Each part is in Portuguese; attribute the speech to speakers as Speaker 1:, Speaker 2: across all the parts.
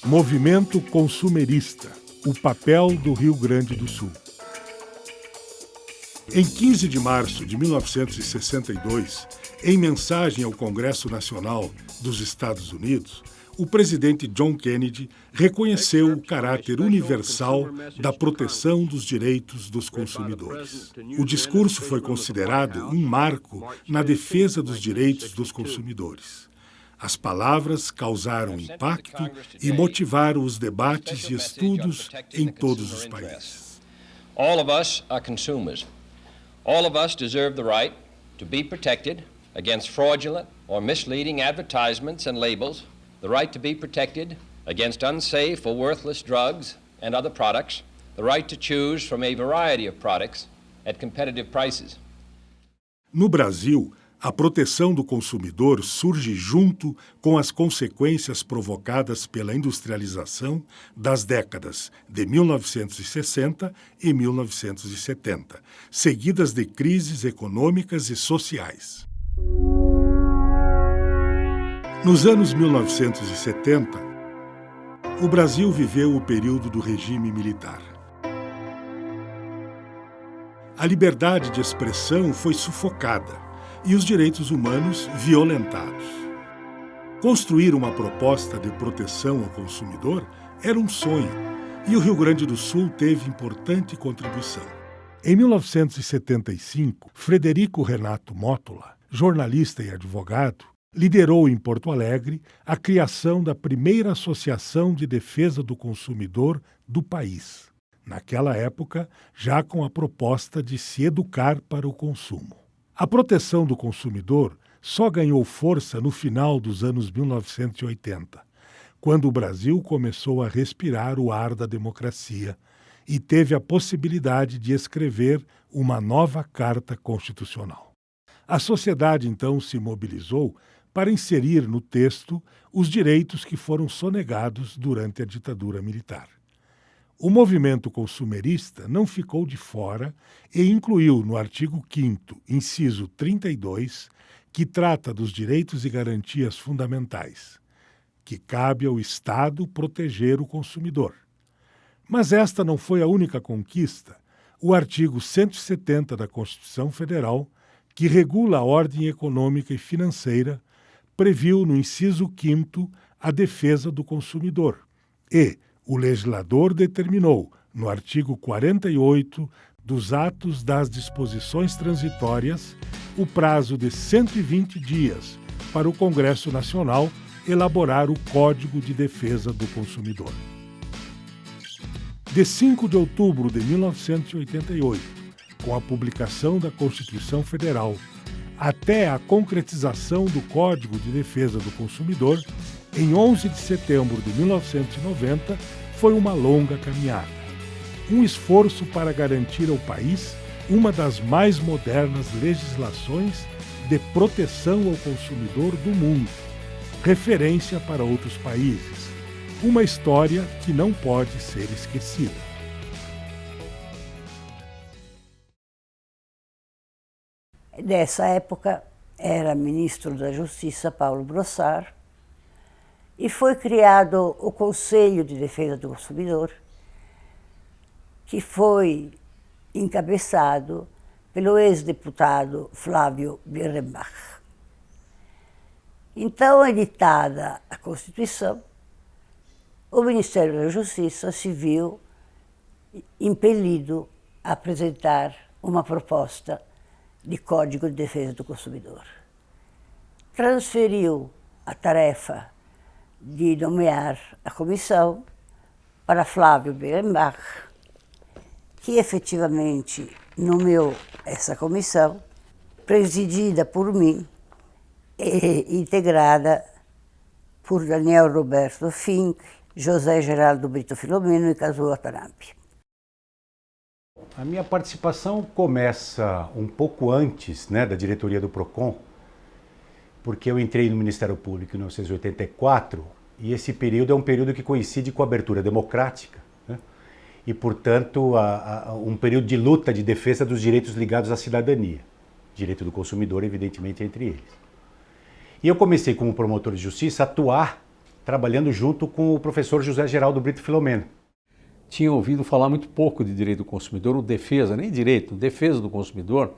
Speaker 1: Movimento consumerista, o papel do Rio Grande do Sul. Em 15 de março de 1962, em mensagem ao Congresso Nacional dos Estados Unidos, o presidente John Kennedy reconheceu o caráter universal da proteção dos direitos dos consumidores. O discurso foi considerado um marco na defesa dos direitos dos consumidores. As palavras causaram impacto e motivaram os debates e estudos em todos os países.
Speaker 2: All of us are consumers. All of us deserve the right to be protected against fraudulent or misleading advertisements and labels, the right to be protected against unsafe or worthless drugs and other products, the right to choose from a variety of products at competitive prices.
Speaker 1: No Brasil, a proteção do consumidor surge junto com as consequências provocadas pela industrialização das décadas de 1960 e 1970, seguidas de crises econômicas e sociais. Nos anos 1970, o Brasil viveu o período do regime militar. A liberdade de expressão foi sufocada e os direitos humanos violentados. Construir uma proposta de proteção ao consumidor era um sonho, e o Rio Grande do Sul teve importante contribuição. Em 1975, Frederico Renato Mótola, jornalista e advogado, liderou em Porto Alegre a criação da primeira associação de defesa do consumidor do país. Naquela época, já com a proposta de se educar para o consumo. A proteção do consumidor só ganhou força no final dos anos 1980, quando o Brasil começou a respirar o ar da democracia e teve a possibilidade de escrever uma nova Carta Constitucional. A sociedade, então, se mobilizou para inserir no texto os direitos que foram sonegados durante a ditadura militar. O movimento consumerista não ficou de fora e incluiu no artigo 5º, inciso 32, que trata dos direitos e garantias fundamentais, que cabe ao Estado proteger o consumidor. Mas esta não foi a única conquista. O artigo 170 da Constituição Federal, que regula a ordem econômica e financeira, previu no inciso 5º a defesa do consumidor e o legislador determinou, no artigo 48 dos atos das disposições transitórias, o prazo de 120 dias para o Congresso Nacional elaborar o Código de Defesa do Consumidor. De 5 de outubro de 1988, com a publicação da Constituição Federal, até a concretização do Código de Defesa do Consumidor, em 11 de setembro de 1990, foi uma longa caminhada. Um esforço para garantir ao país uma das mais modernas legislações de proteção ao consumidor do mundo, referência para outros países. Uma história que não pode ser esquecida.
Speaker 3: Nessa época, era ministro da Justiça Paulo Brossard, e foi criado o Conselho de Defesa do Consumidor, que foi encabeçado pelo ex-deputado Flávio Birrenbach. Então, editada a Constituição, o Ministério da Justiça se viu impelido a apresentar uma proposta de Código de Defesa do Consumidor. Transferiu a tarefa de nomear a comissão para Flávio Birrenbach, que efetivamente nomeou essa comissão, presidida por mim e integrada por Daniel Roberto Fink, José Geraldo Brito Filomeno e Kazuo Watanabe.
Speaker 4: A minha participação começa um pouco antes, da diretoria do PROCON, porque eu entrei no Ministério Público em 1984 e esse período é um período que coincide com a abertura democrática, e, portanto, um período de luta de defesa dos direitos ligados à cidadania, direito do consumidor, evidentemente, entre eles. E eu comecei como promotor de justiça a atuar trabalhando junto com o professor José Geraldo Brito Filomeno.
Speaker 5: Tinha ouvido falar muito pouco de direito do consumidor, ou defesa, nem direito, defesa do consumidor,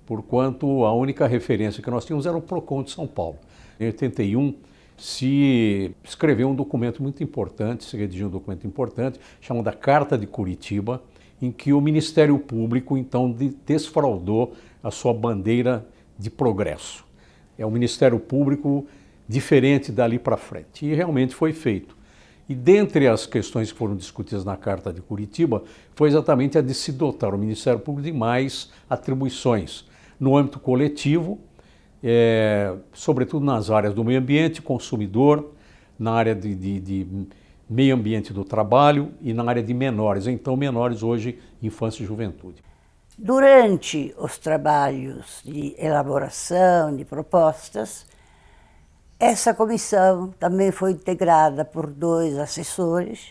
Speaker 5: porquanto a única referência que nós tínhamos era o PROCON de São Paulo. Em 81 se escreveu um documento muito importante, se redigiu um documento importante, chamado a Carta de Curitiba, em que o Ministério Público, então, desfraudou a sua bandeira de progresso. É um Ministério Público diferente dali para frente. E realmente foi feito. E dentre as questões que foram discutidas na Carta de Curitiba, foi exatamente a de se dotar o Ministério Público de mais atribuições no âmbito coletivo, sobretudo nas áreas do meio ambiente, consumidor, na área de meio ambiente do trabalho e na área de menores. Então, menores hoje, infância e juventude.
Speaker 3: Durante os trabalhos de elaboração de propostas, essa comissão também foi integrada por 2 assessores,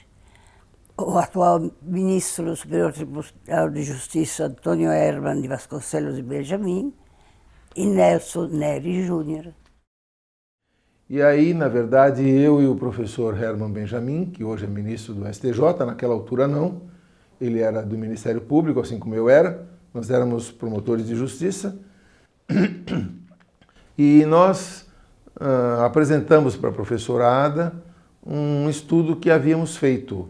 Speaker 3: o atual ministro do Superior Tribunal de Justiça, Antônio Herman de Vasconcelos e Benjamin, e Nelson Neri Júnior.
Speaker 6: E aí, na verdade, eu e o professor Herman Benjamin, que hoje é ministro do STJ, naquela altura não, ele era do Ministério Público, assim como eu era, nós éramos promotores de justiça, e nós apresentamos para a professorada um estudo que havíamos feito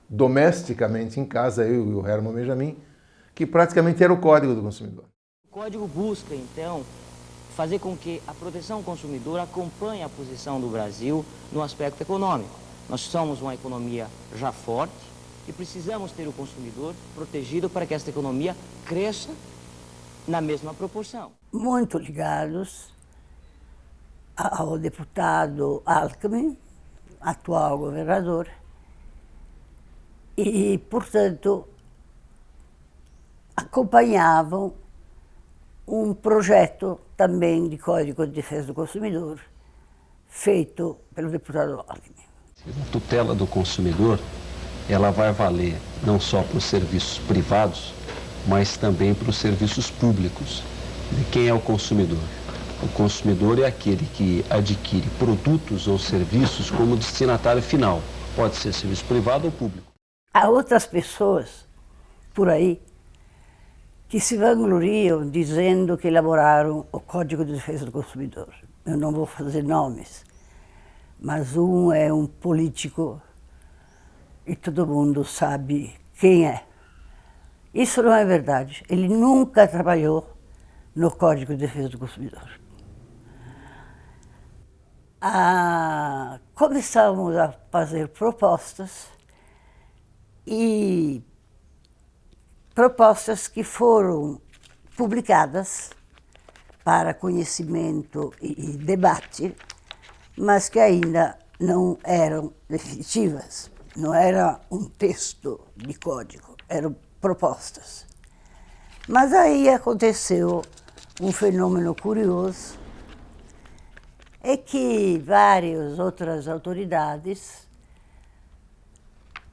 Speaker 6: domesticamente em casa, eu e o Herman Benjamin, que praticamente era o Código do Consumidor.
Speaker 7: O Código busca, então, fazer com que a proteção ao consumidor acompanhe a posição do Brasil no aspecto econômico. Nós somos uma economia já forte e precisamos ter o consumidor protegido para que esta economia cresça na mesma proporção.
Speaker 3: Muito ligados ao deputado Alckmin, atual governador, e, portanto, acompanhavam um projeto também de Código de Defesa do Consumidor, feito pelo deputado Alckmin.
Speaker 8: A tutela do consumidor, ela vai valer não só para os serviços privados, mas também para os serviços públicos. De quem é o consumidor? O consumidor é aquele que adquire produtos ou serviços como destinatário final. Pode ser serviço privado ou público.
Speaker 3: Há outras pessoas por aí que se vangloriam dizendo que elaboraram o Código de Defesa do Consumidor. Eu não vou fazer nomes, mas um é um político e todo mundo sabe quem é. Isso não é verdade. Ele nunca trabalhou no Código de Defesa do Consumidor. Começamos a fazer propostas e propostas que foram publicadas para conhecimento e debate, mas que ainda não eram definitivas. Não era um texto de código, eram propostas. Mas aí aconteceu um fenômeno curioso, é que várias outras autoridades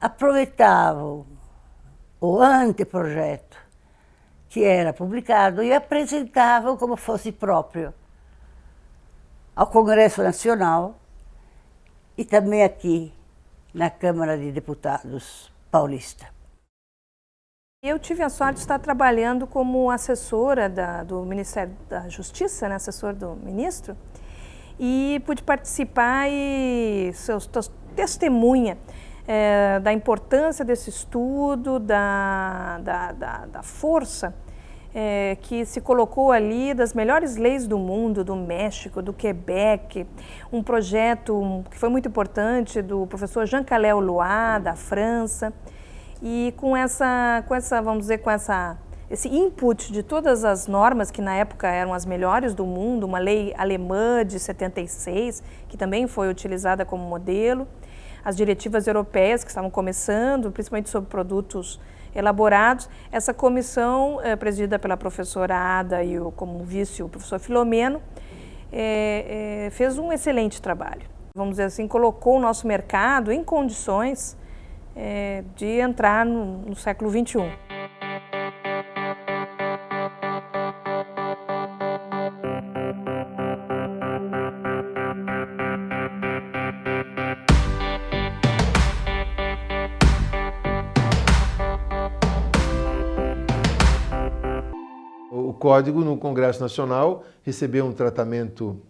Speaker 3: aproveitavam o anteprojeto que era publicado e apresentavam como fosse próprio ao Congresso Nacional e também aqui na Câmara de Deputados paulista.
Speaker 9: Eu tive a sorte de estar trabalhando como assessora do Ministério da Justiça, né, assessor do ministro, e pude participar e testemunha da importância desse estudo, da força que se colocou ali, das melhores leis do mundo, do México, do Quebec, um projeto que foi muito importante do professor Jean-Calais Lois, da França, e com esse input de todas as normas que na época eram as melhores do mundo, uma lei alemã de 76, que também foi utilizada como modelo, as diretivas europeias que estavam começando, principalmente sobre produtos elaborados. Essa comissão, presidida pela professora Ada e como vice o professor Filomeno, fez um excelente trabalho. Vamos dizer assim, colocou o nosso mercado em condições de entrar no século XXI.
Speaker 6: O Código, no Congresso Nacional, recebeu um tratamento,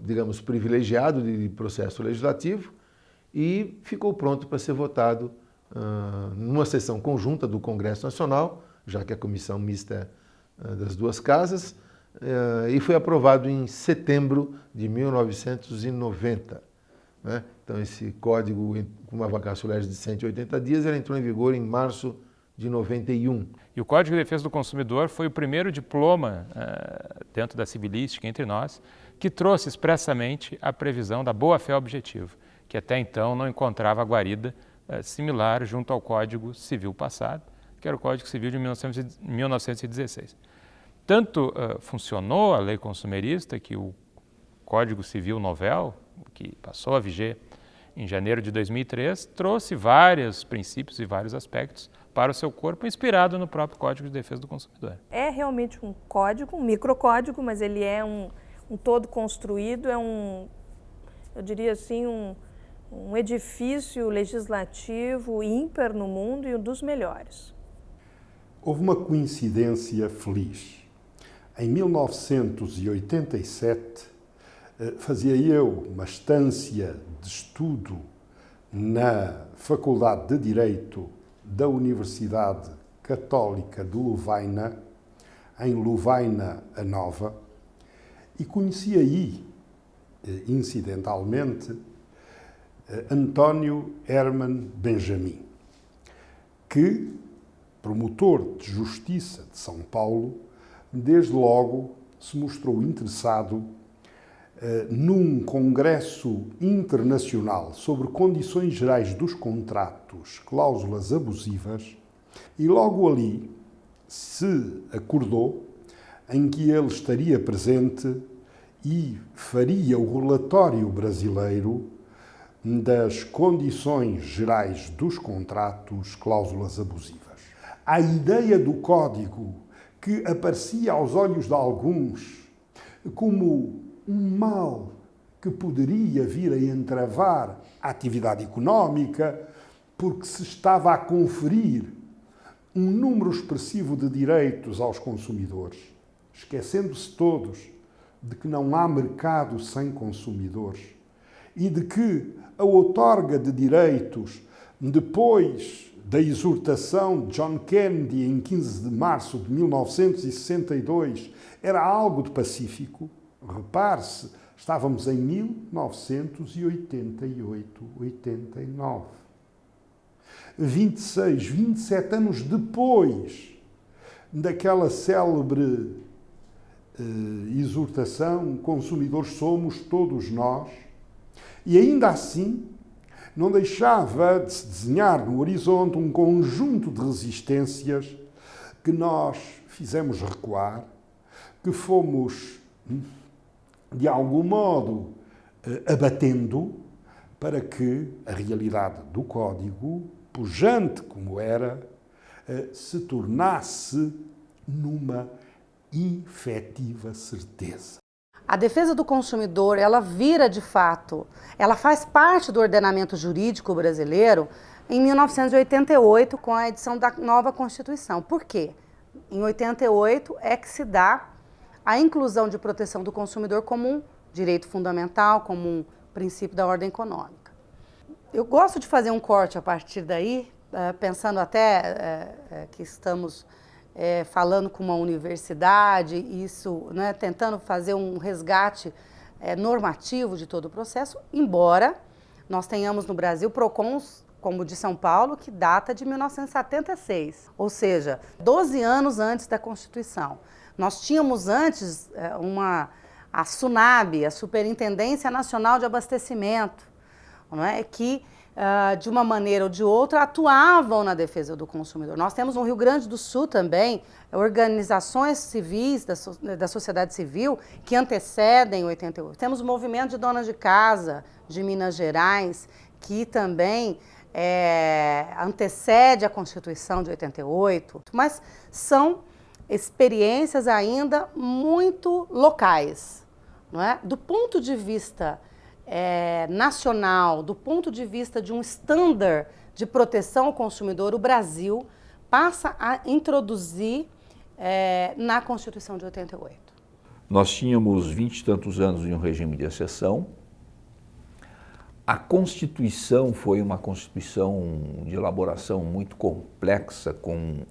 Speaker 6: digamos, privilegiado de processo legislativo e ficou pronto para ser votado numa sessão conjunta do Congresso Nacional, já que a comissão mista é das duas casas, e foi aprovado em setembro de 1990. Né? Então, esse código, com uma vacatio legis de 180 dias, ele entrou em vigor em março de 91.
Speaker 10: E o Código de Defesa do Consumidor foi o primeiro diploma dentro da civilística entre nós que trouxe expressamente a previsão da boa-fé objetiva, que até então não encontrava guarida similar junto ao Código Civil passado, que era o Código Civil de 1916. Tanto funcionou a lei consumerista que o Código Civil Novel, que passou a viger em janeiro de 2003, trouxe vários princípios e vários aspectos para o seu corpo, inspirado no próprio Código de Defesa do Consumidor.
Speaker 9: É realmente um código, um microcódigo, mas ele é um todo construído, eu diria assim, um edifício legislativo ímpar no mundo e um dos melhores.
Speaker 1: Houve uma coincidência feliz. Em 1987, fazia eu uma estância de estudo na Faculdade de Direito da Universidade Católica de Lovaina, em Lovaina a Nova, e conheci aí, incidentalmente, António Herman Benjamin, que, promotor de justiça de São Paulo, desde logo se mostrou interessado num congresso internacional sobre condições gerais dos contratos, cláusulas abusivas, e logo ali se acordou em que ele estaria presente e faria o relatório brasileiro das condições gerais dos contratos, cláusulas abusivas. A ideia do código, que aparecia aos olhos de alguns como um mal que poderia vir a entravar a atividade económica, porque se estava a conferir um número expressivo de direitos aos consumidores, esquecendo-se todos de que não há mercado sem consumidores e de que a outorga de direitos, depois da exortação de John Kennedy em 15 de março de 1962, era algo de pacífico. Repare-se, estávamos em 1988, 89. 26, 27 anos depois daquela célebre exortação, consumidores somos todos nós, e ainda assim não deixava de se desenhar no horizonte um conjunto de resistências que nós fizemos recuar, que fomos, de algum modo, abatendo para que a realidade do código, pujante como era, se tornasse numa efetiva certeza.
Speaker 11: A defesa do consumidor, ela vira de fato, ela faz parte do ordenamento jurídico brasileiro em 1988 com a edição da nova Constituição. Por quê? Em 88 é que se dá a inclusão de proteção do consumidor como um direito fundamental, como um princípio da ordem econômica. Eu gosto de fazer um corte a partir daí, pensando até que estamos falando com uma universidade, isso, né, tentando fazer um resgate normativo de todo o processo, embora nós tenhamos no Brasil PROCONs, como o de São Paulo, que data de 1976, ou seja, 12 anos antes da Constituição. Nós tínhamos antes a SUNAB, a Superintendência Nacional de Abastecimento, não é? Que, de uma maneira ou de outra, atuavam na defesa do consumidor. Nós temos no Rio Grande do Sul também organizações civis da sociedade civil que antecedem 88. Temos o movimento de donas de casa de Minas Gerais, que também antecede a Constituição de 88, mas são experiências ainda muito locais, não é? Do ponto de vista nacional, do ponto de vista de um estándar de proteção ao consumidor, o Brasil passa a introduzir na Constituição de 88.
Speaker 12: Nós tínhamos 20 e tantos anos em um regime de exceção. A Constituição foi uma Constituição de elaboração muito complexa, com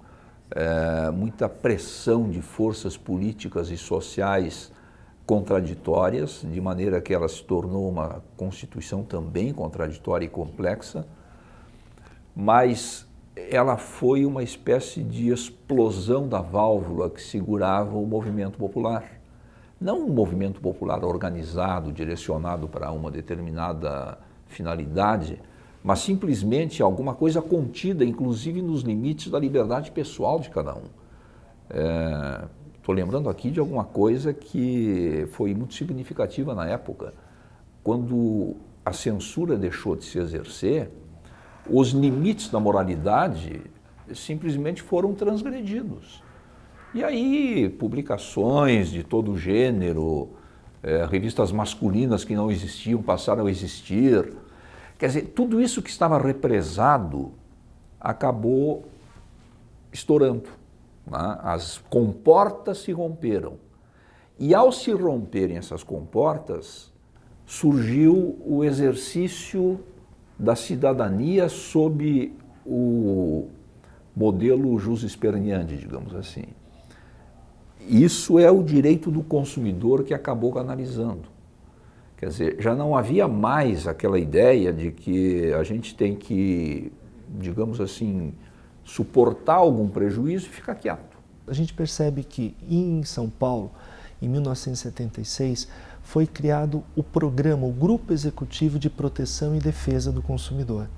Speaker 12: muita pressão de forças políticas e sociais contraditórias, de maneira que ela se tornou uma Constituição também contraditória e complexa, mas ela foi uma espécie de explosão da válvula que segurava o movimento popular. Não um movimento popular organizado, direcionado para uma determinada finalidade, mas simplesmente alguma coisa contida, inclusive nos limites da liberdade pessoal de cada um. Estou lembrando aqui de alguma coisa que foi muito significativa na época. Quando a censura deixou de se exercer, os limites da moralidade simplesmente foram transgredidos. E aí, publicações de todo gênero, revistas masculinas que não existiam passaram a existir. Quer dizer, tudo isso que estava represado acabou estourando. Né? As comportas se romperam. E ao se romperem essas comportas, surgiu o exercício da cidadania sob o modelo jus sperniendi, digamos assim. Isso é o direito do consumidor que acabou canalizando. Quer dizer, já não havia mais aquela ideia de que a gente tem que, digamos assim, suportar algum prejuízo e ficar quieto.
Speaker 13: A gente percebe que em São Paulo, em 1976, foi criado o programa, o Grupo Executivo de Proteção e Defesa do Consumidor.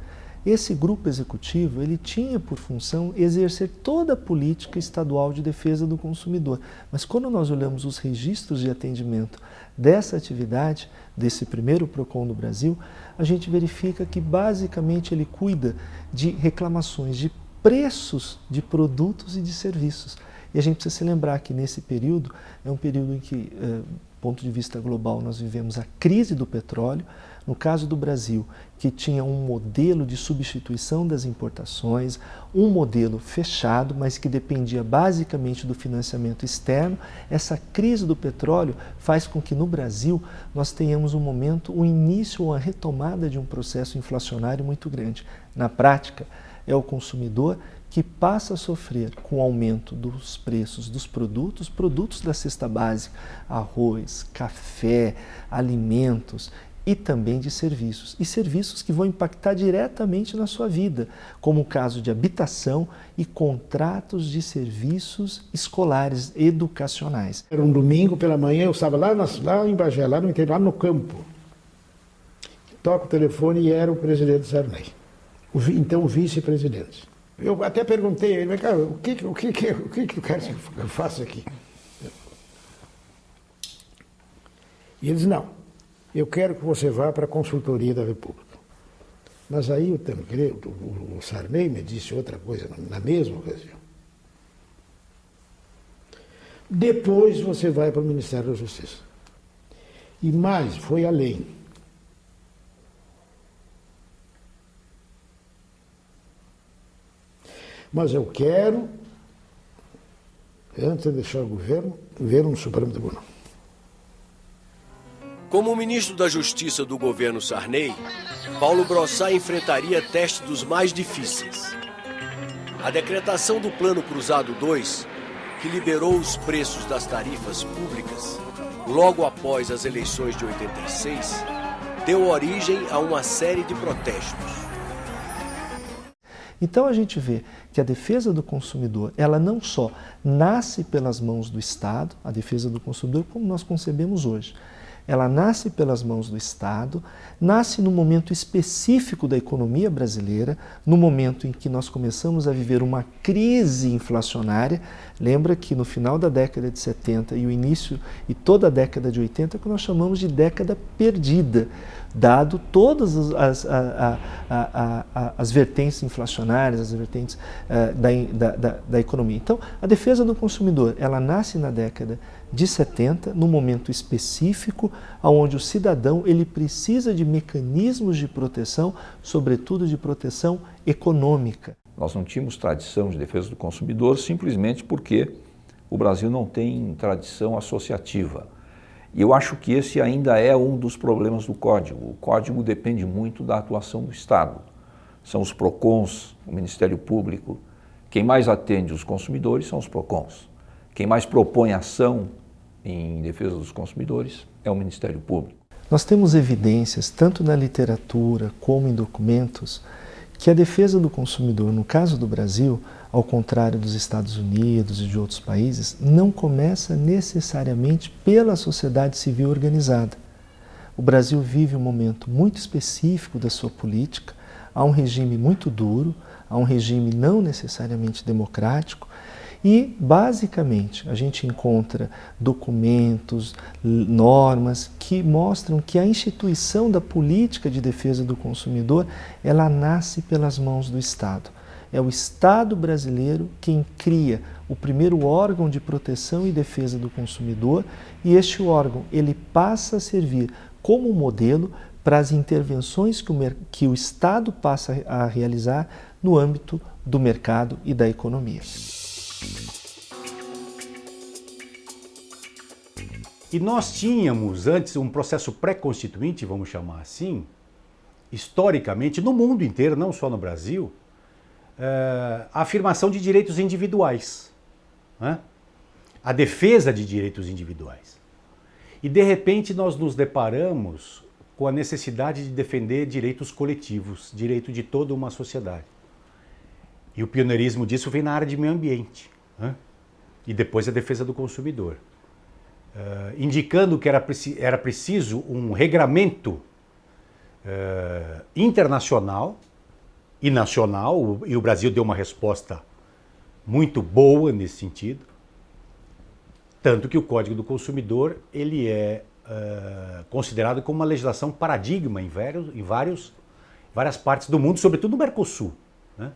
Speaker 13: Esse grupo executivo, ele tinha por função exercer toda a política estadual de defesa do consumidor. Mas quando nós olhamos os registros de atendimento dessa atividade, desse primeiro PROCON do Brasil, a gente verifica que basicamente ele cuida de reclamações de preços de produtos e de serviços. E a gente precisa se lembrar que nesse período, é um período em que, do ponto de vista global, nós vivemos a crise do petróleo. No caso do Brasil, que tinha um modelo de substituição das importações, um modelo fechado, mas que dependia basicamente do financiamento externo, essa crise do petróleo faz com que no Brasil nós tenhamos um momento, o início ou a retomada de um processo inflacionário muito grande. Na prática, é o consumidor que passa a sofrer com o aumento dos preços dos produtos da cesta básica, arroz, café, alimentos, e também de serviços. E serviços que vão impactar diretamente na sua vida, como o caso de habitação e contratos de serviços escolares, educacionais.
Speaker 14: Era um domingo pela manhã, eu estava lá em Bagé, lá no interior, lá no campo. Toco o telefone e era o presidente Sarney, então o vice-presidente. Eu até perguntei a ele, mas cara, o que tu quer que eu faça aqui? E ele disse, não. Eu quero que você vá para a consultoria da República. Mas aí o Sarney me disse outra coisa na mesma ocasião. Depois você vai para o Ministério da Justiça. E mais, foi além. Mas eu quero, antes de deixar o governo, ver um Supremo Tribunal.
Speaker 15: Como ministro da Justiça do governo Sarney, Paulo Brossat enfrentaria testes dos mais difíceis. A decretação do Plano Cruzado 2, que liberou os preços das tarifas públicas, logo após as eleições de 86, deu origem a uma série de protestos.
Speaker 13: Então a gente vê que a defesa do consumidor, ela não só nasce pelas mãos do Estado, a defesa do consumidor como nós concebemos hoje. Ela nasce pelas mãos do Estado, nasce no momento específico da economia brasileira, no momento em que nós começamos a viver uma crise inflacionária. Lembra que no final da década de 70 e o início e toda a década de 80 é o que nós chamamos de década perdida, dado todas as vertentes inflacionárias, as vertentes da economia. Então, a defesa do consumidor, ela nasce na década de 70, num momento específico, onde o cidadão ele precisa de mecanismos de proteção, sobretudo de proteção econômica.
Speaker 12: Nós não tínhamos tradição de defesa do consumidor simplesmente porque o Brasil não tem tradição associativa. E eu acho que esse ainda é um dos problemas do Código. O Código depende muito da atuação do Estado. São os PROCONs, o Ministério Público. Quem mais atende os consumidores são os PROCONs. Quem mais propõe ação em defesa dos consumidores é o Ministério Público.
Speaker 13: Nós temos evidências, tanto na literatura como em documentos, que a defesa do consumidor, no caso do Brasil, ao contrário dos Estados Unidos e de outros países, não começa necessariamente pela sociedade civil organizada. O Brasil vive um momento muito específico da sua política, há um regime muito duro, há um regime não necessariamente democrático, e, basicamente, a gente encontra documentos, normas que mostram que a instituição da política de defesa do consumidor, ela nasce pelas mãos do Estado. É o Estado brasileiro quem cria o primeiro órgão de proteção e defesa do consumidor, e este órgão ele passa a servir como modelo para as intervenções que o Estado passa a realizar no âmbito do mercado e da economia.
Speaker 4: E nós tínhamos antes um processo pré-constituinte, vamos chamar assim, historicamente, no mundo inteiro, não só no Brasil, a afirmação de direitos individuais, né? A defesa de direitos individuais. E de repente nós nos deparamos com a necessidade de defender direitos coletivos, direito de toda uma sociedade. E o pioneirismo disso vem na área de meio ambiente, né? E depois a defesa do consumidor. Indicando que era preciso um regramento internacional e nacional, e o Brasil deu uma resposta muito boa nesse sentido, tanto que o Código do Consumidor ele é considerado como uma legislação paradigma em várias partes do mundo, sobretudo no Mercosul, né?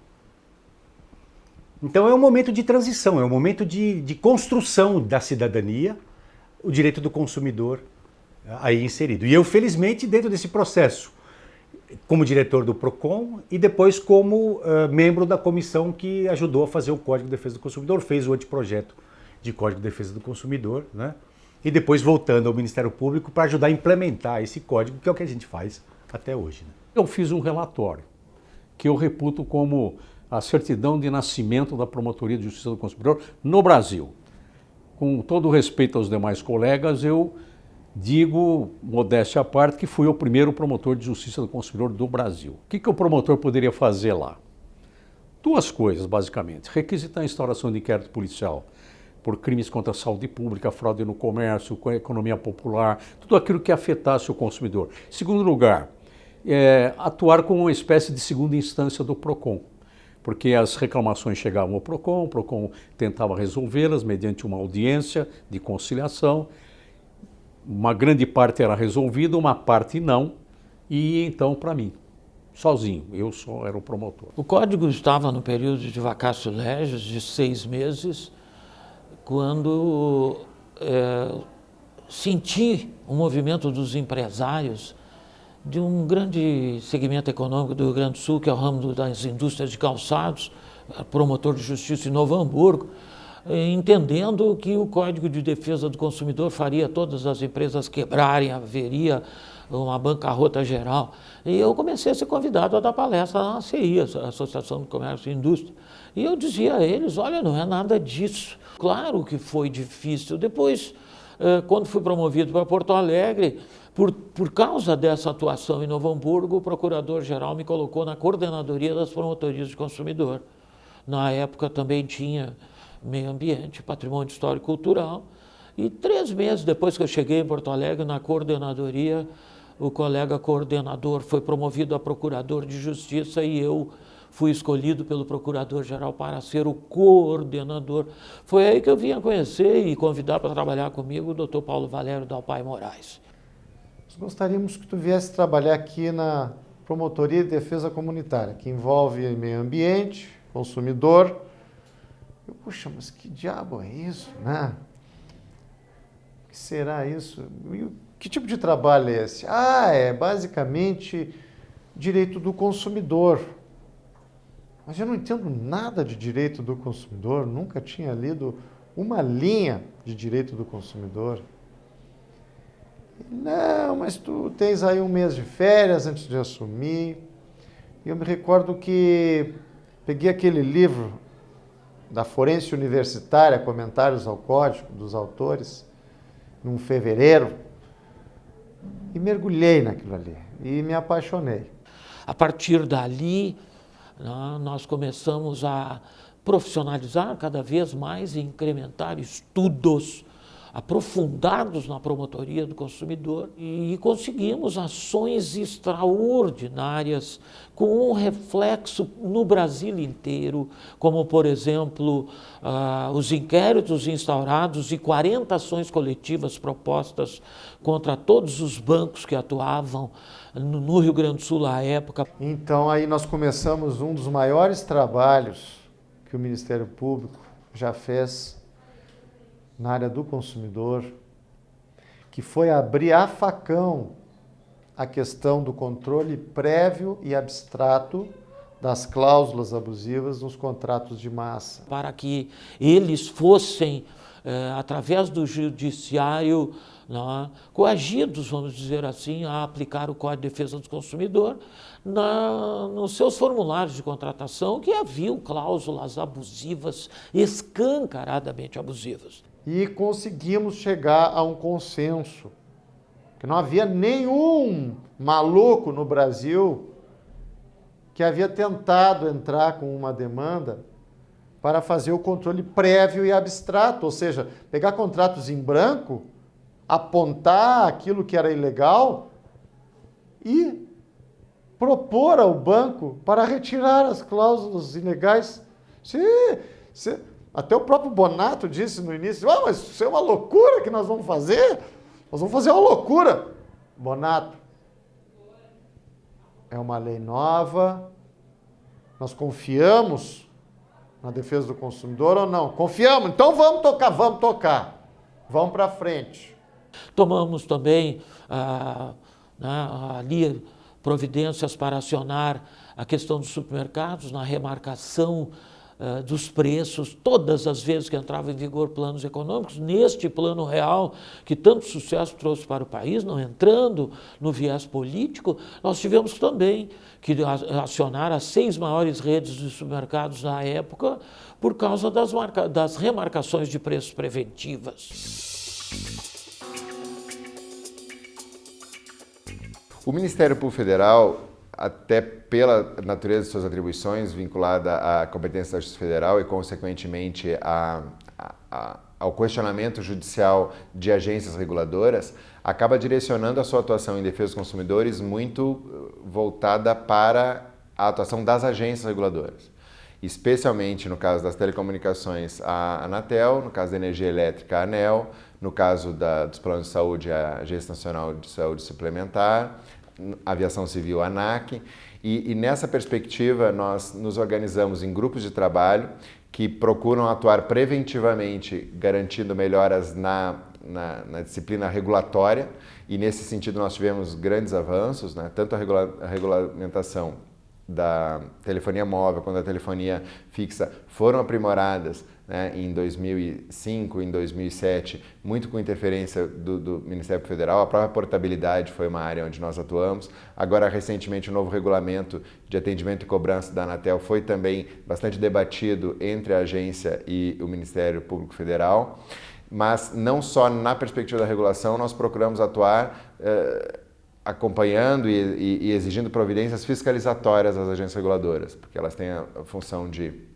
Speaker 4: Então é um momento de transição, é um momento de construção da cidadania, o direito do consumidor aí inserido. E eu, felizmente, dentro desse processo, como diretor do PROCON e depois como membro da comissão que ajudou a fazer o Código de Defesa do Consumidor, fez o anteprojeto de Código de Defesa do Consumidor, né? E depois voltando ao Ministério Público para ajudar a implementar esse código, que é o que a gente faz até hoje, né?
Speaker 5: Eu fiz um relatório que eu reputo como a certidão de nascimento da Promotoria de Justiça do Consumidor no Brasil. Com todo o respeito aos demais colegas, eu digo, modéstia à parte, que fui o primeiro promotor de justiça do consumidor do Brasil. O que o promotor poderia fazer lá? Duas coisas, basicamente. Requisitar a instauração de inquérito policial por crimes contra a saúde pública, fraude no comércio, com a economia popular, tudo aquilo que afetasse o consumidor. Segundo lugar, atuar como uma espécie de segunda instância do PROCON, porque as reclamações chegavam ao PROCON, o PROCON tentava resolvê-las mediante uma audiência de conciliação. Uma grande parte era resolvida, uma parte não, e então para mim, sozinho, eu só era o promotor.
Speaker 16: O código estava no período de vacatio legis de 6 meses, quando senti o movimento dos empresários de um grande segmento econômico do Rio Grande do Sul, que é o ramo das indústrias de calçados, promotor de justiça em Novo Hamburgo, entendendo que o Código de Defesa do Consumidor faria todas as empresas quebrarem, haveria uma bancarrota geral. E eu comecei a ser convidado a dar palestra na ACI, a Associação do Comércio e Indústria. E eu dizia a eles, olha, não é nada disso. Claro que foi difícil. Depois, quando fui promovido para Porto Alegre, por causa dessa atuação em Novo Hamburgo, o Procurador-Geral me colocou na coordenadoria das promotorias de consumidor. Na época também tinha meio ambiente, patrimônio histórico e cultural. E 3 meses depois que eu cheguei em Porto Alegre, na coordenadoria, o colega coordenador foi promovido a procurador de justiça e eu fui escolhido pelo Procurador-Geral para ser o coordenador. Foi aí que eu vim a conhecer e convidar para trabalhar comigo o Dr. Paulo Valério Dalpai Moraes.
Speaker 17: Nós gostaríamos que tu viesse trabalhar aqui na Promotoria de Defesa Comunitária, que envolve meio ambiente, consumidor. Puxa, mas que diabo é isso, né? O que será isso? Que tipo de trabalho é esse? É basicamente direito do consumidor. Mas eu não entendo nada de direito do consumidor, nunca tinha lido uma linha de direito do consumidor. Não, mas tu tens aí um mês de férias antes de assumir. E eu me recordo que peguei aquele livro da Forense Universitária, Comentários ao Código, dos autores, num fevereiro, e mergulhei naquilo ali, e me apaixonei.
Speaker 16: A partir dali, nós começamos a profissionalizar cada vez mais e incrementar estudos aprofundados na promotoria do consumidor e conseguimos ações extraordinárias com um reflexo no Brasil inteiro, como, por exemplo, os inquéritos instaurados e 40 ações coletivas propostas contra todos os bancos que atuavam no Rio Grande do Sul à época.
Speaker 17: Então aí nós começamos um dos maiores trabalhos que o Ministério Público já fez na área do consumidor, que foi abrir a facão a questão do controle prévio e abstrato das cláusulas abusivas nos contratos de massa.
Speaker 16: Para que eles fossem, através do judiciário, coagidos, vamos dizer assim, a aplicar o Código de Defesa do Consumidor nos seus formulários de contratação, que haviam cláusulas abusivas, escancaradamente abusivas.
Speaker 17: E conseguimos chegar a um consenso, que não havia nenhum maluco no Brasil que havia tentado entrar com uma demanda para fazer o controle prévio e abstrato, ou seja, pegar contratos em branco, apontar aquilo que era ilegal e propor ao banco para retirar as cláusulas ilegais. Até o próprio Bonato disse no início, mas isso é uma loucura que nós vamos fazer. Nós vamos fazer uma loucura. Bonato, é uma lei nova, nós confiamos na defesa do consumidor ou não? Confiamos, então vamos tocar, vamos para frente.
Speaker 16: Tomamos também ali providências para acionar a questão dos supermercados na remarcação dos preços, todas as vezes que entrava em vigor planos econômicos, neste plano real que tanto sucesso trouxe para o país, não entrando no viés político, nós tivemos também que acionar as 6 maiores redes de supermercados na época por causa das remarcações de preços preventivas.
Speaker 18: O Ministério Público Federal, até pela natureza de suas atribuições vinculada à competência da Justiça Federal e, consequentemente, ao questionamento judicial de agências reguladoras, acaba direcionando a sua atuação em defesa dos consumidores muito voltada para a atuação das agências reguladoras. Especialmente no caso das telecomunicações, a Anatel, no caso da energia elétrica, a ANEEL, no caso dos planos de saúde, a Agência Nacional de Saúde Suplementar, Aviação Civil, ANAC, e nessa perspectiva nós nos organizamos em grupos de trabalho que procuram atuar preventivamente, garantindo melhoras na disciplina regulatória, e nesse sentido nós tivemos grandes avanços, tanto a regulamentação da telefonia móvel quanto da telefonia fixa foram aprimoradas em 2005, em 2007, muito com interferência do Ministério Federal. A própria portabilidade foi uma área onde nós atuamos. Agora, recentemente, o novo regulamento de atendimento e cobrança da Anatel foi também bastante debatido entre a agência e o Ministério Público Federal. Mas não só na perspectiva da regulação, nós procuramos atuar acompanhando e exigindo providências fiscalizatórias às agências reguladoras, porque elas têm a função de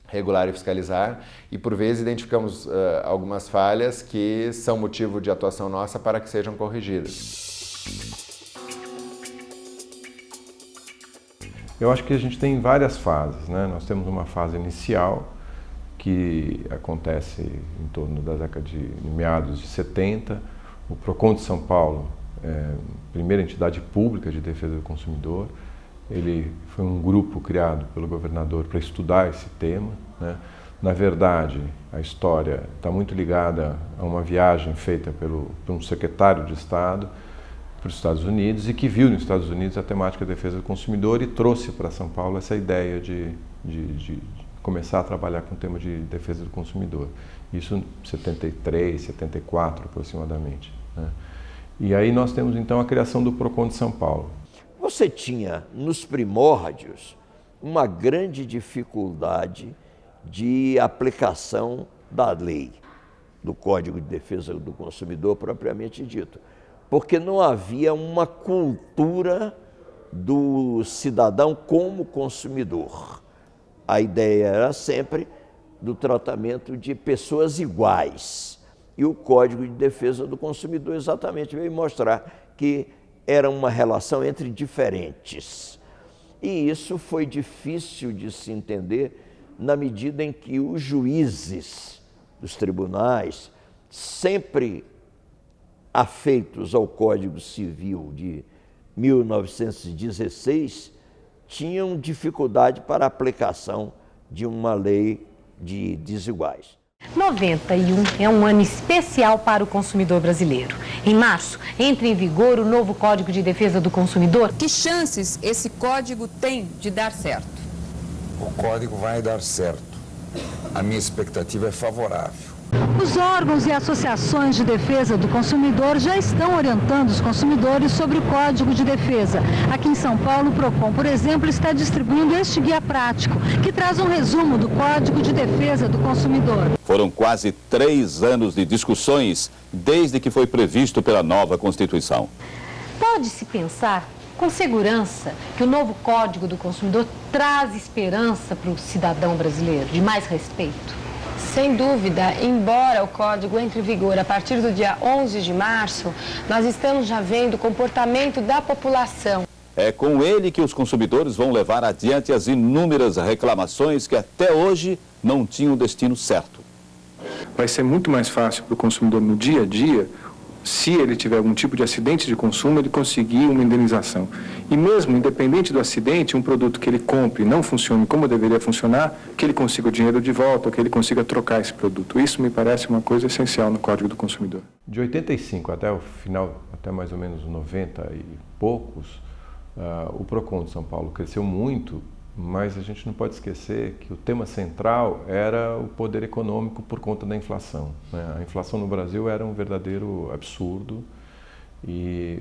Speaker 18: regular e fiscalizar, e por vezes identificamos algumas falhas que são motivo de atuação nossa para que sejam corrigidas.
Speaker 19: Eu acho que a gente tem várias fases, Nós temos uma fase inicial que acontece em torno da década de meados de 70. O PROCON de São Paulo é a primeira entidade pública de defesa do consumidor. Ele foi um grupo criado pelo governador para estudar esse tema, Na verdade, a história está muito ligada a uma viagem feita por um secretário de Estado para os Estados Unidos e que viu nos Estados Unidos a temática de defesa do consumidor e trouxe para São Paulo essa ideia de começar a trabalhar com o tema de defesa do consumidor. Isso em 73, 74 aproximadamente, né? E aí nós temos então a criação do PROCON de São Paulo.
Speaker 20: Você tinha nos primórdios uma grande dificuldade de aplicação da lei, do Código de Defesa do Consumidor propriamente dito, porque não havia uma cultura do cidadão como consumidor. A ideia era sempre do tratamento de pessoas iguais. E o Código de Defesa do Consumidor exatamente veio mostrar que era uma relação entre diferentes. E isso foi difícil de se entender na medida em que os juízes dos tribunais, sempre afeitos ao Código Civil de 1916, tinham dificuldade para a aplicação de uma lei de desiguais.
Speaker 21: 91 é um ano especial para o consumidor brasileiro. Em março, entra em vigor o novo Código de Defesa do Consumidor.
Speaker 22: Que chances esse código tem de dar certo?
Speaker 23: O código vai dar certo. A minha expectativa é favorável.
Speaker 21: Os órgãos e associações de defesa do consumidor já estão orientando os consumidores sobre o Código de Defesa. Aqui em São Paulo, o PROCON, por exemplo, está distribuindo este guia prático, que traz um resumo do Código de Defesa do Consumidor.
Speaker 24: Foram quase 3 anos de discussões desde que foi previsto pela nova Constituição.
Speaker 21: Pode-se pensar com segurança que o novo Código do Consumidor traz esperança para o cidadão brasileiro, de mais respeito?
Speaker 25: Sem dúvida, embora o código entre em vigor a partir do dia 11 de março, nós estamos já vendo o comportamento da população.
Speaker 24: É com ele que os consumidores vão levar adiante as inúmeras reclamações que até hoje não tinham destino certo.
Speaker 26: Vai ser muito mais fácil para o consumidor no dia a dia, se ele tiver algum tipo de acidente de consumo, ele conseguir uma indenização. E mesmo, independente do acidente, um produto que ele compre não funcione como deveria funcionar, que ele consiga o dinheiro de volta, ou que ele consiga trocar esse produto. Isso me parece uma coisa essencial no Código do Consumidor.
Speaker 19: De 85 até o final, até mais ou menos 90 e poucos, o PROCON de São Paulo cresceu muito, mas a gente não pode esquecer que o tema central era o poder econômico por conta da inflação, né? A inflação no Brasil era um verdadeiro absurdo e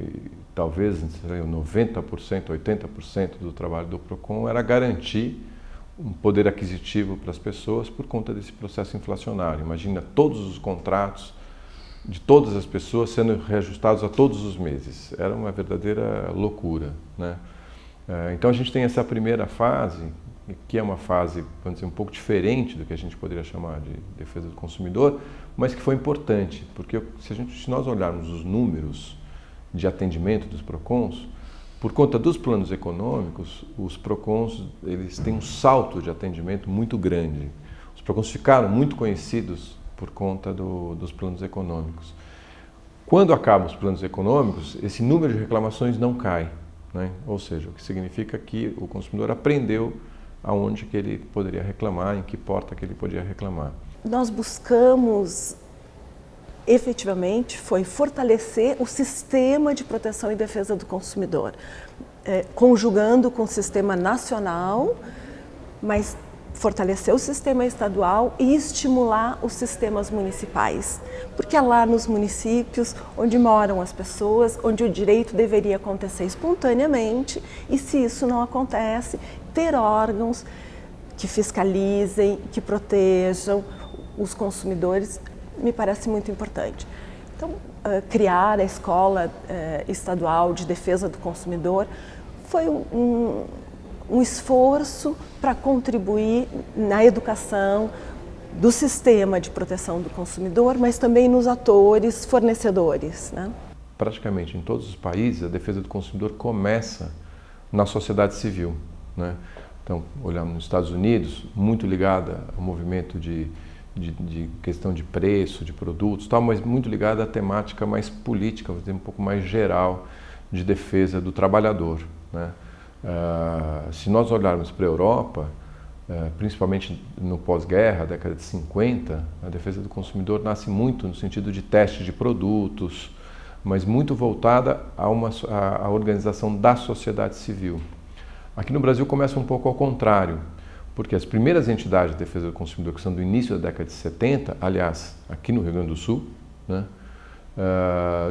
Speaker 19: talvez 90%, 80% do trabalho do PROCON era garantir um poder aquisitivo para as pessoas por conta desse processo inflacionário. Imagina todos os contratos de todas as pessoas sendo reajustados a todos os meses. Era uma verdadeira loucura, né? Então a gente tem essa primeira fase, que é uma fase, vamos dizer, um pouco diferente do que a gente poderia chamar de defesa do consumidor, mas que foi importante, porque se nós olharmos os números de atendimento dos PROCONs, por conta dos planos econômicos, os PROCONs eles têm um salto de atendimento muito grande. Os PROCONs ficaram muito conhecidos por conta dos planos econômicos. Quando acabam os planos econômicos, esse número de reclamações não cai, né? Ou seja, o que significa que o consumidor aprendeu aonde que ele poderia reclamar, em que porta que ele podia reclamar.
Speaker 27: Nós buscamos, efetivamente, foi fortalecer o sistema de proteção e defesa do consumidor, conjugando com o sistema nacional, mas fortalecer o sistema estadual e estimular os sistemas municipais, porque é lá nos municípios onde moram as pessoas, onde o direito deveria acontecer espontaneamente, e se isso não acontece, ter órgãos que fiscalizem, que protejam os consumidores, me parece muito importante. Então, criar a Escola Estadual de Defesa do Consumidor foi um esforço para contribuir na educação do sistema de proteção do consumidor, mas também nos atores fornecedores, né?
Speaker 19: Praticamente em todos os países, a defesa do consumidor começa na sociedade civil, né? Então, olhamos nos Estados Unidos, muito ligada ao movimento de questão de preço, de produtos, tal, mas muito ligada à temática mais política, vamos dizer, um pouco mais geral de defesa do trabalhador, né? Se nós olharmos para a Europa, principalmente no pós-guerra, década de 50, a defesa do consumidor nasce muito no sentido de teste de produtos, mas muito voltada à organização da sociedade civil. Aqui no Brasil começa um pouco ao contrário, porque as primeiras entidades de defesa do consumidor, que são do início da década de 70, aliás, aqui no Rio Grande do Sul, né,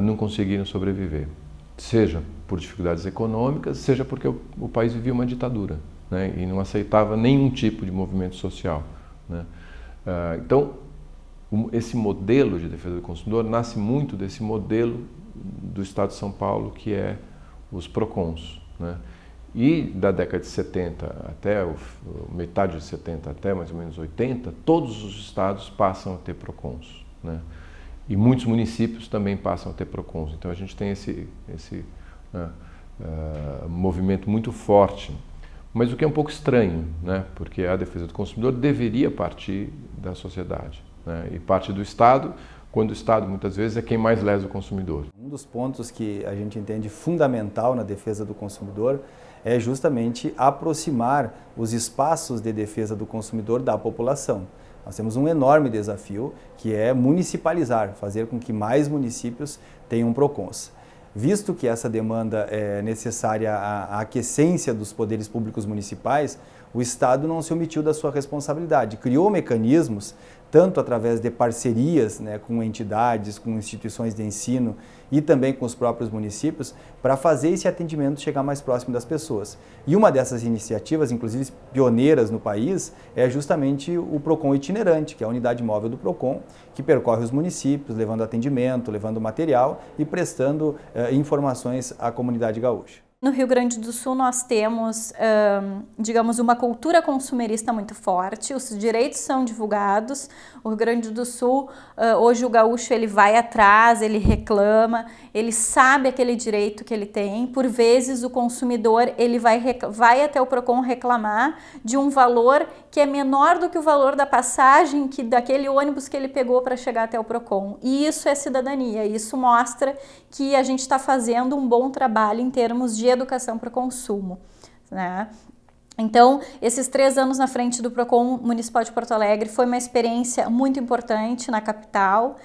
Speaker 19: não conseguiram sobreviver, seja por dificuldades econômicas, seja porque o país vivia uma ditadura, né, e não aceitava nenhum tipo de movimento social, né. Então, esse modelo de defesa do consumidor nasce muito desse modelo do Estado de São Paulo, que é os PROCONs, né. E da década de 70 até metade de 70 até mais ou menos 80, todos os estados passam a ter PROCONs, né? E muitos municípios também passam a ter PROCONs. Então a gente tem esse movimento muito forte. Mas o que é um pouco estranho, né? Porque a defesa do consumidor deveria partir da sociedade, né? E parte do Estado, quando o Estado muitas vezes é quem mais lesa o consumidor.
Speaker 2: Um dos pontos que a gente entende fundamental na defesa do consumidor é justamente aproximar os espaços de defesa do consumidor da população. Nós temos um enorme desafio, que é municipalizar, fazer com que mais municípios tenham PROCONs. Visto que essa demanda é necessária à aquiescência dos poderes públicos municipais, o Estado não se omitiu da sua responsabilidade, criou mecanismos, tanto através de parcerias, né, com entidades, com instituições de ensino e também com os próprios municípios, para fazer esse atendimento chegar mais próximo das pessoas. E uma dessas iniciativas, inclusive pioneiras no país, é justamente o PROCON itinerante, que é a unidade móvel do PROCON, que percorre os municípios, levando atendimento, levando material e prestando informações à comunidade gaúcha.
Speaker 3: No Rio Grande do Sul nós temos, digamos, uma cultura consumerista muito forte, os direitos são divulgados, o Rio Grande do Sul, hoje o gaúcho ele vai atrás, ele reclama, ele sabe aquele direito que ele tem, por vezes o consumidor ele vai até o PROCON reclamar de um valor que é menor do que o valor da passagem daquele ônibus que ele pegou para chegar até o PROCON, e isso é cidadania, isso mostra que a gente está fazendo um bom trabalho em termos de educação para o consumo, né? Então, esses 3 anos na frente do PROCON Municipal de Porto Alegre foi uma experiência muito importante na capital.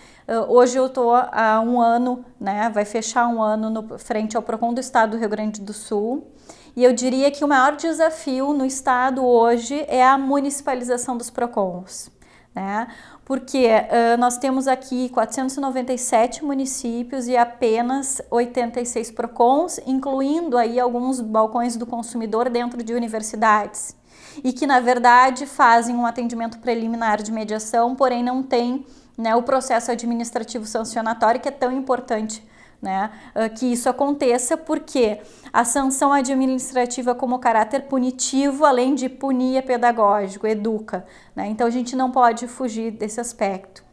Speaker 3: Hoje eu estou há 1 ano, né? Vai fechar 1 ano frente ao PROCON do Estado do Rio Grande do Sul. E eu diria que o maior desafio no Estado hoje é a municipalização dos PROCONs, né? Porque nós temos aqui 497 municípios e apenas 86 PROCONs, incluindo aí alguns balcões do consumidor dentro de universidades, e que na verdade fazem um atendimento preliminar de mediação, porém não tem, né, o processo administrativo sancionatório, que é tão importante, né, que isso aconteça, porque a sanção administrativa como caráter punitivo, além de punir, é pedagógico, educa, né? Então a gente não pode fugir desse aspecto.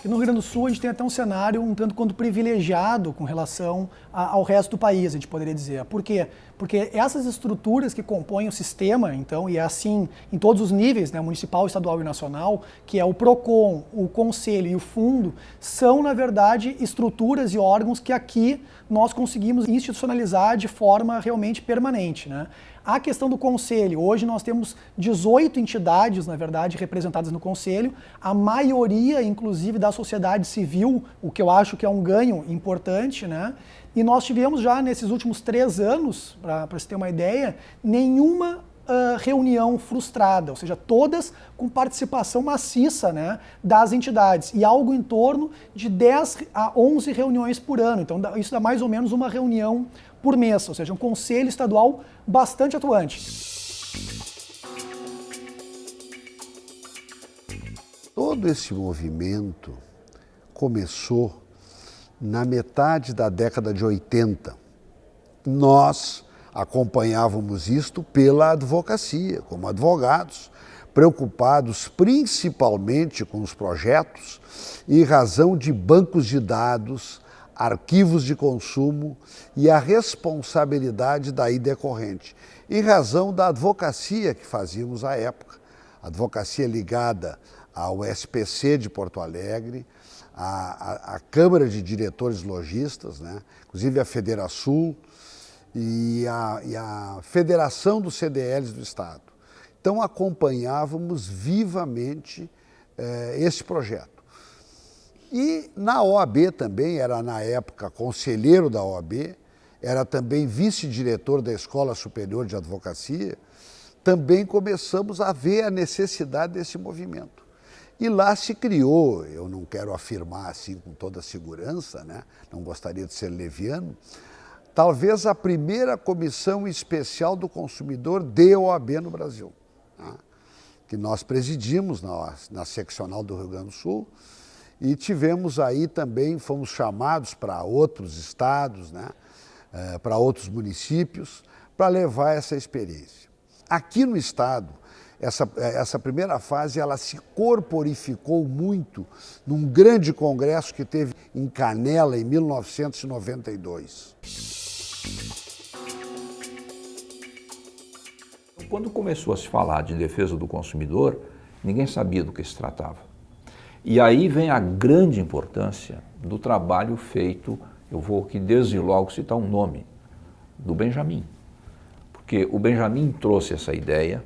Speaker 6: No Rio Grande do Sul a gente tem até um cenário um tanto quanto privilegiado com relação ao resto do país, a gente poderia dizer. Por quê? Porque essas estruturas que compõem o sistema, então, e é assim em todos os níveis, né, municipal, estadual e nacional, que é o PROCON, o Conselho e o Fundo, são, na verdade, estruturas e órgãos que aqui nós conseguimos institucionalizar de forma realmente permanente, né? A questão do Conselho, hoje nós temos 18 entidades, na verdade, representadas no Conselho, a maioria, inclusive, da sociedade civil, o que eu acho que é um ganho importante, né? E nós tivemos já, nesses últimos 3 anos, para se ter uma ideia, nenhuma reunião frustrada, ou seja, todas com participação maciça, né, das entidades, e algo em torno de 10 a 11 reuniões por ano. Então isso dá mais ou menos uma reunião por mês, ou seja, um conselho estadual bastante atuante.
Speaker 7: Todo esse movimento começou na metade da década de 80. Nós acompanhávamos isto pela advocacia, como advogados, preocupados principalmente com os projetos em razão de bancos de dados, arquivos de consumo e a responsabilidade daí decorrente, em razão da advocacia que fazíamos à época, advocacia ligada ao SPC de Porto Alegre, à Câmara de Diretores Logistas, né? Inclusive a Federação e a Federação dos CDLs do Estado. Então acompanhávamos vivamente esse projeto. E na OAB também, era na época conselheiro da OAB, era também vice-diretor da Escola Superior de Advocacia, também começamos a ver a necessidade desse movimento. E lá se criou, eu não quero afirmar assim com toda segurança, né? Não gostaria de ser leviano, talvez a primeira comissão especial do consumidor de OAB no Brasil, né? Que nós presidimos na seccional do Rio Grande do Sul e tivemos aí também, fomos chamados para outros estados, né? Para outros municípios, para levar essa experiência. Aqui no estado, essa primeira fase ela se corporificou muito num grande congresso que teve em Canela em 1992.
Speaker 12: Quando começou a se falar de defesa do consumidor, ninguém sabia do que se tratava. E aí vem a grande importância do trabalho feito, eu vou aqui desde logo citar um nome, do Benjamin. Porque o Benjamin trouxe essa ideia,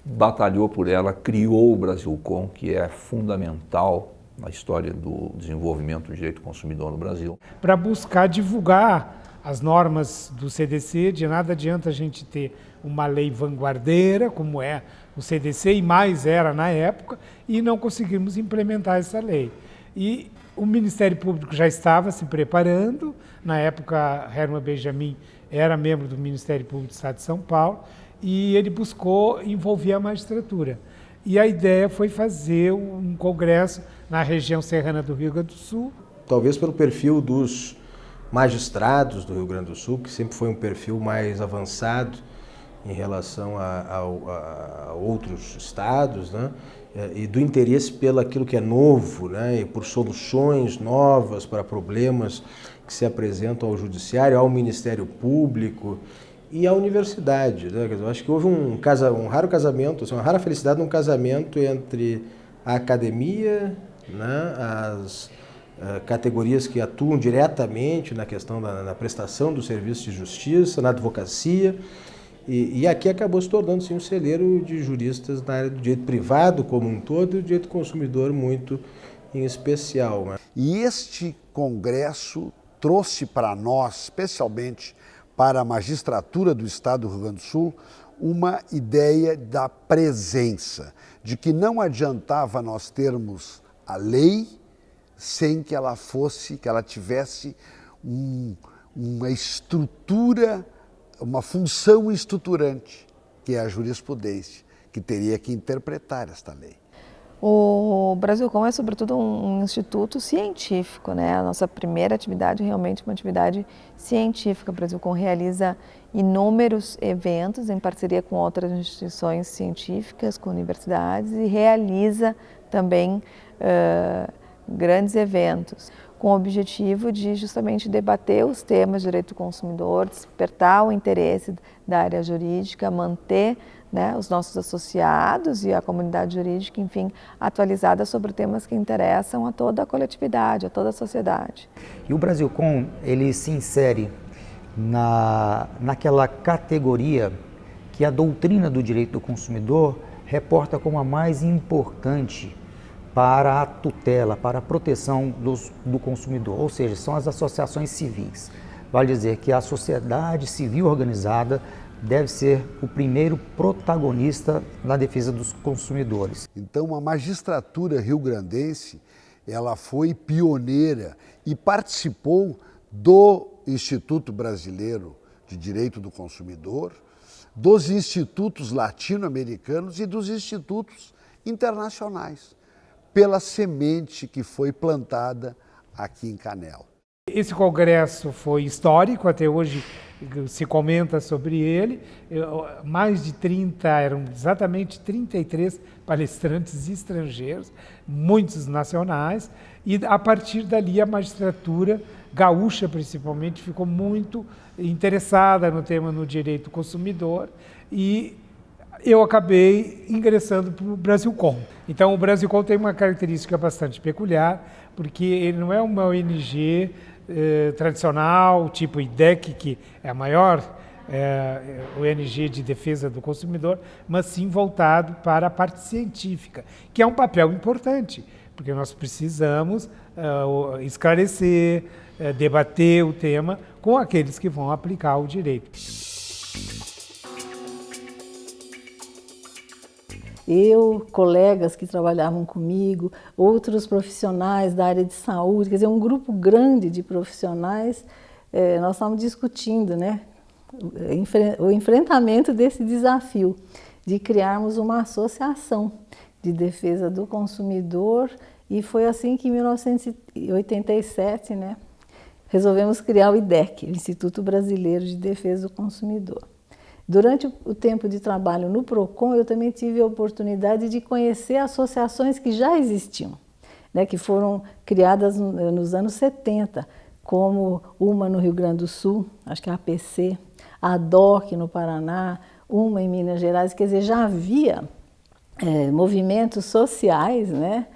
Speaker 12: batalhou por ela, criou o Brasilcom, que é fundamental na história do desenvolvimento do direito do consumidor no Brasil.
Speaker 1: Para buscar divulgar as normas do CDC, de nada adianta a gente ter uma lei vanguardeira, como é o CDC, e mais era na época, e não conseguimos implementar essa lei. E o Ministério Público já estava se preparando, na época Herman Benjamin era membro do Ministério Público do Estado de São Paulo, e ele buscou envolver a magistratura. E a ideia foi fazer um congresso na região serrana do Rio Grande do Sul.
Speaker 8: Talvez pelo perfil dos magistrados do Rio Grande do Sul, que sempre foi um perfil mais avançado em relação a outros estados, né? E do interesse pelo aquilo que é novo, né? E por soluções novas para problemas que se apresentam ao Judiciário, ao Ministério Público e à universidade, né? Eu acho que houve um raro casamento, uma rara felicidade num casamento entre a academia, né? As categorias que atuam diretamente na questão da prestação do serviço de justiça, na advocacia, e aqui acabou se tornando sim, um celeiro de juristas na área do direito privado como um todo e do direito do consumidor muito em especial. Né?
Speaker 7: E este congresso trouxe para nós, especialmente para a magistratura do Estado do Rio Grande do Sul, uma ideia da presença, de que não adiantava nós termos a lei sem que ela tivesse uma estrutura, uma função estruturante, que é a jurisprudência, que teria que interpretar esta lei.
Speaker 9: O Brasilcom é, sobretudo, um instituto científico, né? A nossa primeira atividade é realmente uma atividade científica. O Brasilcom realiza inúmeros eventos em parceria com outras instituições científicas, com universidades, e realiza também grandes eventos, com o objetivo de justamente debater os temas de direito do consumidor, despertar o interesse da área jurídica, manter, né, os nossos associados e a comunidade jurídica, enfim, atualizada sobre temas que interessam a toda a coletividade, a toda a sociedade.
Speaker 10: E o Brasilcom, ele se insere naquela categoria que a doutrina do direito do consumidor reporta como a mais importante para a tutela, para a proteção do consumidor, ou seja, são as associações civis. Vale dizer que a sociedade civil organizada deve ser o primeiro protagonista na defesa dos consumidores.
Speaker 7: Então, a magistratura rio-grandense, ela foi pioneira e participou do Instituto Brasileiro de Direito do Consumidor, dos institutos latino-americanos e dos institutos internacionais, pela semente que foi plantada aqui em Canela.
Speaker 1: Esse congresso foi histórico, até hoje se comenta sobre ele. Mais de 30, eram exatamente 33 palestrantes estrangeiros, muitos nacionais, e a partir dali a magistratura gaúcha, principalmente, ficou muito interessada no tema no direito do consumidor, e eu acabei ingressando para o Brasilcom. Então, o Brasilcom tem uma característica bastante peculiar, porque ele não é uma ONG tradicional, tipo IDEC, que é a maior ONG de defesa do consumidor, mas sim voltado para a parte científica, que é um papel importante, porque nós precisamos esclarecer, debater o tema com aqueles que vão aplicar o direito.
Speaker 4: Eu, colegas que trabalhavam comigo, outros profissionais da área de saúde, quer dizer, um grupo grande de profissionais, nós estávamos discutindo, né, o enfrentamento desse desafio de criarmos uma associação de defesa do consumidor, e foi assim que em 1987, né, resolvemos criar o IDEC, o Instituto Brasileiro de Defesa do Consumidor. Durante o tempo de trabalho no PROCON, eu também tive a oportunidade de conhecer associações que já existiam, né, que foram criadas nos anos 70, como uma no Rio Grande do Sul, acho que é a APC, a DOC no Paraná, uma em Minas Gerais, quer dizer, já havia movimentos sociais, né,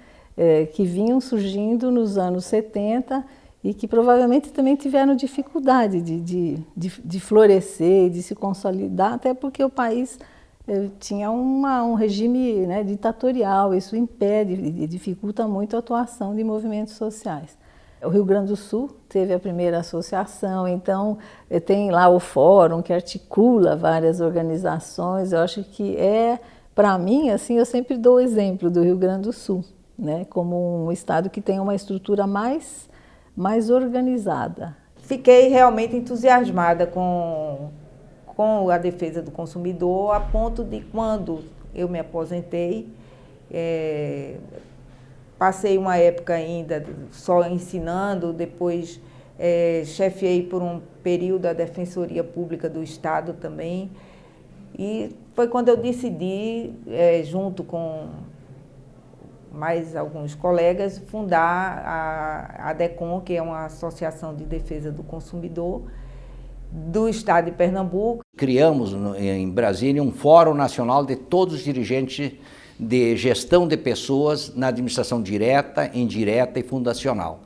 Speaker 4: que vinham surgindo nos anos 70 e que provavelmente também tiveram dificuldade de florescer, de se consolidar, até porque o país tinha um regime, né, ditatorial, isso impede e dificulta muito a atuação de movimentos sociais. O Rio Grande do Sul teve a primeira associação, então tem lá o fórum que articula várias organizações. Eu acho que para mim, assim, eu sempre dou o exemplo do Rio Grande do Sul, né, como um estado que tem uma estrutura mais organizada.
Speaker 5: Fiquei realmente entusiasmada com a defesa do consumidor, a ponto de, quando eu me aposentei, passei uma época ainda só ensinando, depois chefiei por um período a Defensoria Pública do Estado também, e foi quando eu decidi, junto com mais alguns colegas, fundar a ADECON, que é uma associação de defesa do consumidor do Estado de Pernambuco.
Speaker 11: Criamos em Brasília um Fórum Nacional de todos os dirigentes de gestão de pessoas na administração direta, indireta e fundacional.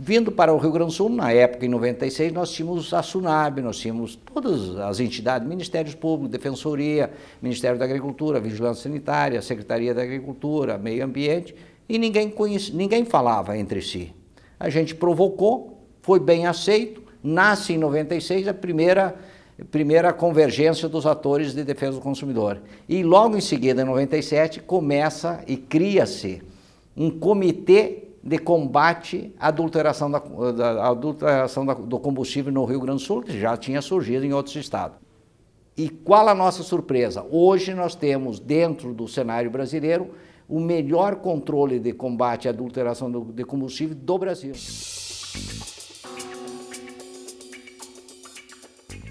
Speaker 11: Vindo para o Rio Grande do Sul, na época, em 96, nós tínhamos a SUNAB, nós tínhamos todas as entidades, Ministérios Públicos, Defensoria, Ministério da Agricultura, Vigilância Sanitária, Secretaria da Agricultura, Meio Ambiente, e ninguém falava entre si. A gente provocou, foi bem aceito, nasce em 96 a primeira convergência dos atores de defesa do consumidor. E logo em seguida, em 97, começa e cria-se um comitê de combate à adulteração do combustível no Rio Grande do Sul, que já tinha surgido em outros estados. E qual a nossa surpresa? Hoje nós temos, dentro do cenário brasileiro, o melhor controle de combate à adulteração de combustível do Brasil.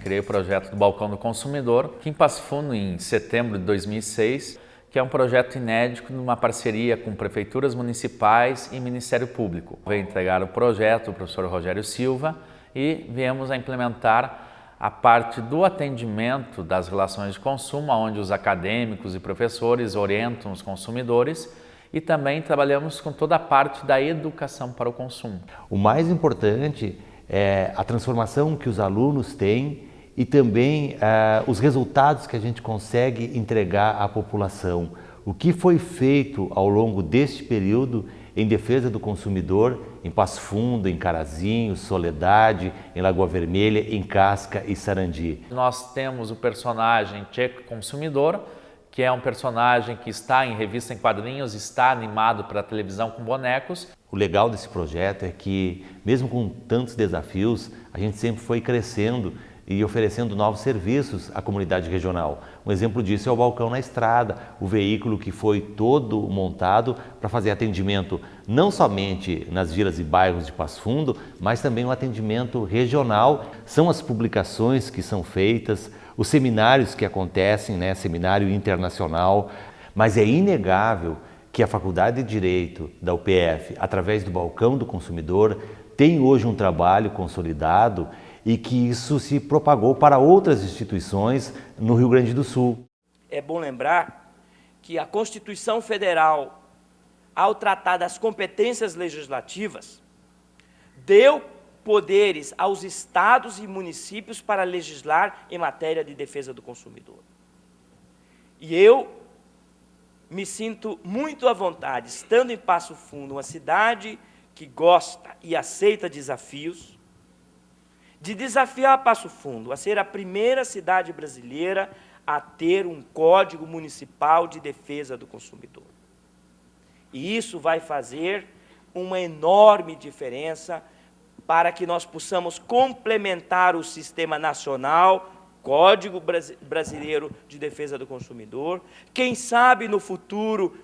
Speaker 13: Criei o projeto do Balcão do Consumidor, aqui em Passo Fundo, em setembro de 2006, que é um projeto inédito numa parceria com prefeituras municipais e Ministério Público. Veio entregar o projeto o professor Rogério Silva e viemos a implementar a parte do atendimento das relações de consumo, onde os acadêmicos e professores orientam os consumidores, e também trabalhamos com toda a parte da educação para o consumo.
Speaker 14: O mais importante é a transformação que os alunos têm e também os resultados que a gente consegue entregar à população. O que foi feito ao longo deste período em defesa do consumidor em Passo Fundo, em Carazinho, Soledade, em Lagoa Vermelha, em Casca e Sarandi.
Speaker 13: Nós temos o personagem Tcheco Consumidor, que é um personagem que está em revista em quadrinhos, está animado para a televisão com bonecos.
Speaker 14: O legal desse projeto é que, mesmo com tantos desafios, a gente sempre foi crescendo e oferecendo novos serviços à comunidade regional. Um exemplo disso é o Balcão na Estrada, o veículo que foi todo montado para fazer atendimento não somente nas vilas e bairros de Passo Fundo, mas também um atendimento regional. São as publicações que são feitas, os seminários que acontecem, né, seminário internacional, mas é inegável que a Faculdade de Direito da UPF, através do Balcão do Consumidor, tem hoje um trabalho consolidado e que isso se propagou para outras instituições no Rio Grande do Sul.
Speaker 15: É bom lembrar que a Constituição Federal, ao tratar das competências legislativas, deu poderes aos estados e municípios para legislar em matéria de defesa do consumidor. E eu me sinto muito à vontade, estando em Passo Fundo, uma cidade que gosta e aceita desafios, de desafiar Passo Fundo a ser a primeira cidade brasileira a ter um Código Municipal de Defesa do Consumidor. E isso vai fazer uma enorme diferença para que nós possamos complementar o sistema nacional, Código Brasileiro de Defesa do Consumidor, quem sabe no futuro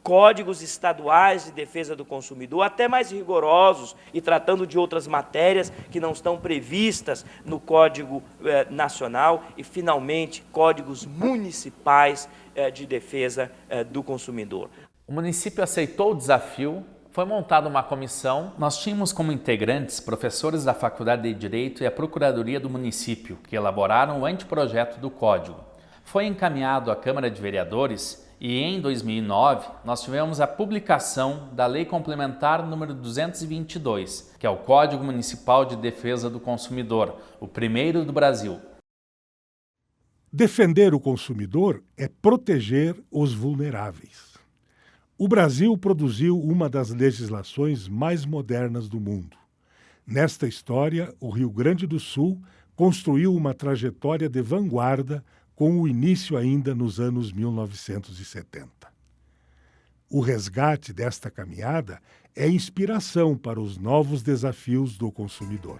Speaker 15: códigos estaduais de defesa do consumidor, até mais rigorosos e tratando de outras matérias que não estão previstas no Código Nacional e, finalmente, códigos municipais de defesa do consumidor.
Speaker 13: O município aceitou o desafio, foi montada uma comissão. Nós tínhamos como integrantes professores da Faculdade de Direito e a Procuradoria do município, que elaboraram o anteprojeto do Código. Foi encaminhado à Câmara de Vereadores e em 2009 nós tivemos a publicação da Lei Complementar número 222, que é o Código Municipal de Defesa do Consumidor, o primeiro do Brasil.
Speaker 16: Defender o consumidor é proteger os vulneráveis. O Brasil produziu uma das legislações mais modernas do mundo. Nesta história, o Rio Grande do Sul construiu uma trajetória de vanguarda com o início ainda nos anos 1970. O resgate desta caminhada é inspiração para os novos desafios do consumidor.